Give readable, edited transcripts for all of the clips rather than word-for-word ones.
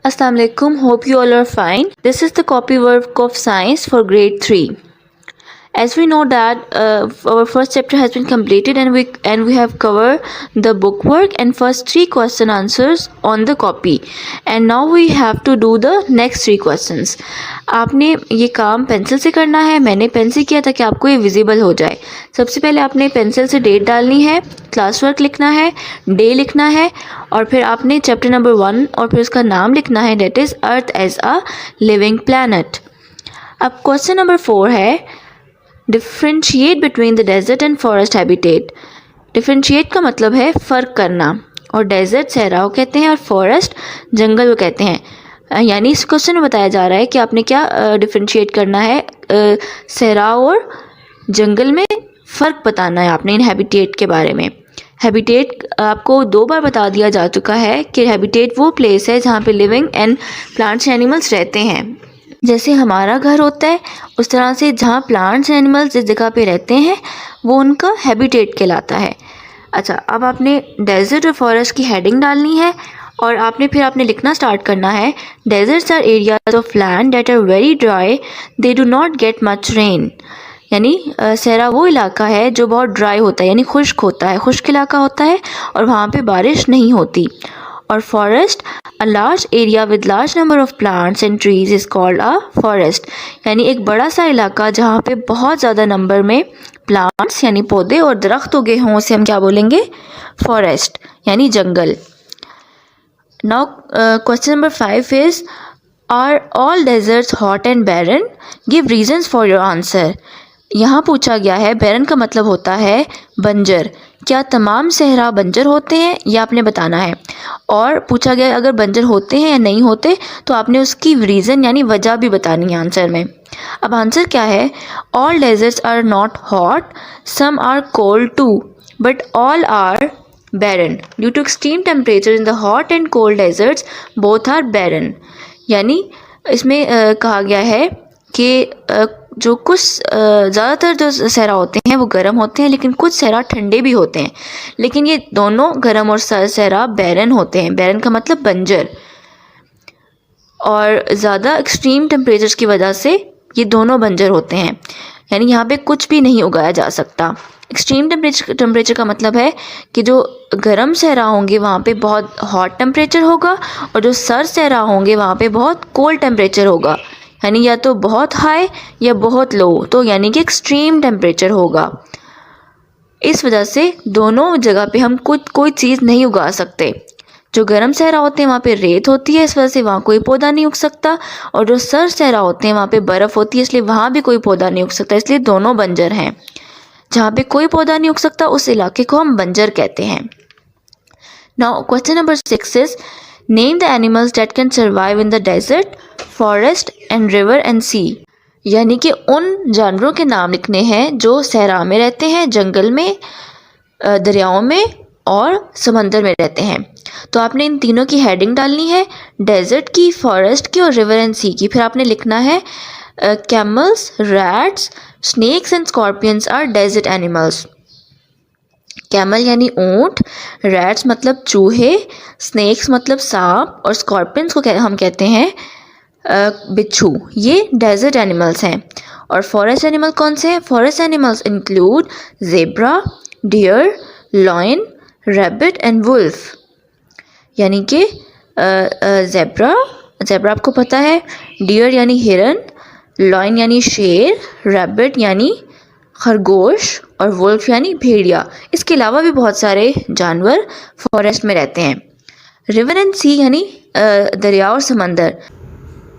Assalamu alaikum. Hope you all are fine. This is the copywork of science for grade 3. As we know that our first chapter has been completed and we have covered the book work and first 3 question answers on the copy, and now we have to do the next 3 questions. आपने ये काम pencil से करना है. मैंने pen से किया ताकि आपको ये विजिबल हो जाए. सबसे पहले आपने पेंसिल से डेट डालनी है, क्लास वर्क लिखना है, डे लिखना है और फिर आपने चैप्टर नंबर 1 और फिर उसका नाम लिखना है, that is earth as a living planet. अब क्वेश्चन नंबर 4 है differentiate between the desert and forest habitat. Differentiate का मतलब है फ़र्क करना, और डेजर्ट सहरा को कहते हैं और फॉरेस्ट जंगल को कहते हैं. यानी इस क्वेश्चन में बताया जा रहा है कि आपने क्या डिफ्रेंशिएट करना है, सहरा और जंगल में फ़र्क बताना है आपने इन हैबिटेट के बारे में. हैबिटेट आपको 2 बार बता दिया जा चुका है कि हैबिटेट वो प्लेस है जहाँ पे लिविंग एंड प्लांट्स एनिमल्स रहते हैं. जैसे हमारा घर होता है उस तरह से जहाँ प्लांट्स एनिमल्स जिस जगह पे रहते हैं वो उनका हैबिटेट कहलाता है. अच्छा, अब आपने डेजर्ट और फॉरेस्ट की हेडिंग डालनी है और फिर आपने लिखना स्टार्ट करना है. Deserts are areas of land that are very dry, they do not get much rain. यानी सहरा वो इलाका है जो बहुत ड्राई होता है, यानी खुश्क होता है, खुश्क इलाका होता है और वहाँ पे बारिश नहीं होती. और forest a large area with large number of plants and trees is called a forest. यानी एक बड़ा सा इलाका जहाँ पे बहुत ज़्यादा नंबर में प्लांट्स यानी पौधे और दरख्त उगे हों उसे हम क्या बोलेंगे, फॉरेस्ट यानी जंगल. Now question number 5 is are all deserts hot and barren, give reasons for your answer. यहाँ पूछा गया है, बैरन का मतलब होता है बंजर. क्या तमाम सहरा बंजर होते हैं यह आपने बताना है. और पूछा गया अगर बंजर होते हैं या नहीं होते तो आपने उसकी रीज़न यानी वजह भी बतानी है आंसर में. अब आंसर क्या है, all deserts are not hot, some are cold too, but all are barren due to extreme temperature in the hot and cold deserts, both are barren. यानी इसमें कहा गया है कि जो कुछ ज़्यादातर जो सहरा होते हैं वो गर्म होते हैं, लेकिन कुछ सहरा ठंडे भी होते हैं. लेकिन ये दोनों गर्म और सहरा बैरन होते हैं. बैरन का मतलब बंजर, और ज़्यादा एक्सट्रीम टेम्परेचर्स की वजह से ये दोनों बंजर होते हैं. यानी यहाँ पे कुछ भी नहीं उगाया जा सकता. एक्सट्रीम टेम्परेचर का मतलब है कि जो गर्म सहरा होंगे वहाँ पे बहुत हॉट टेम्परेचर होगा और जो सर्द सहरा होंगे वहाँ पे बहुत कोल्ड टेम्परेचर होगा. यानी या तो बहुत हाई या बहुत लो, तो यानी कि एक्सट्रीम टेम्परेचर होगा. इस वजह से दोनों जगह पे हम कोई चीज़ नहीं उगा सकते. जो गर्म सहरा होते हैं वहाँ पे रेत होती है, इस वजह से वहाँ कोई पौधा नहीं उग सकता, और जो सर्द सहरा होते हैं वहाँ पे बर्फ़ होती है, इसलिए वहाँ भी कोई पौधा नहीं उग सकता. इसलिए दोनों बंजर हैं. जहाँ पे कोई पौधा नहीं उग सकता उस इलाके को हम बंजर कहते हैं. Now question number 6 is name the animals that can survive in the desert, forest and river and sea. यानी कि उन जानवरों के नाम लिखने हैं जो सहरा में रहते हैं, जंगल में, दरियाओं में और समंदर में रहते हैं. तो आपने इन तीनों की हेडिंग डालनी है, डेजर्ट की, फॉरेस्ट की और रिवर एंड सी की. फिर आपने लिखना है camels, rats, snakes and scorpions are desert animals. Camel यानी ऊँट, रैट्स मतलब चूहे, स्नेक्स मतलब सांप और स्कॉर्पियंस को हम कहते हैं बिच्छू. ये डेजर्ट एनिमल्स हैं. और फॉरेस्ट एनिमल कौन से हैं? Forest animals include zebra, deer, lion, rabbit and wolf. यानी कि जेब्रा आपको पता है, डियर यानी हिरन, लॉयन यानी शेर, रैबिट यानी खरगोश और वुल्फ यानी भेड़िया. इसके अलावा भी बहुत सारे जानवर फॉरेस्ट में रहते हैं. रिवर एंड सी यानी दरिया और समंदर.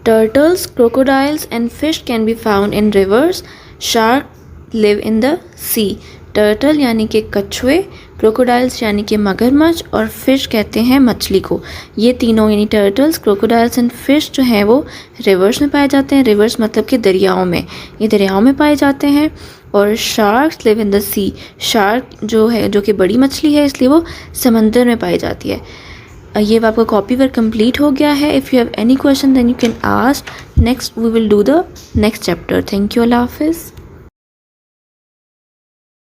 Turtles, crocodiles and fish can be found in rivers, shark live in the sea. Turtle यानी कि कछुए, क्रोकोडाइल्स यानी कि मगरमच्छ और फिश कहते हैं मछली को. ये तीनों यानी टर्टल्स, क्रोकोडाइल्स एंड फिश जो हैं वो रिवर्स में पाए जाते हैं. रिवर्स मतलब कि दरियाओं में, ये दरियाओं में पाए जाते हैं. और sharks live in the sea. Shark जो है जो कि बड़ी मछली है इसलिए वो समंदर में पाई जाती है. ये आपका कॉपी वर्क कंप्लीट हो गया है. If you have any question then you can ask. Next we will do the next chapter. Thank you. Allah हाफिज़.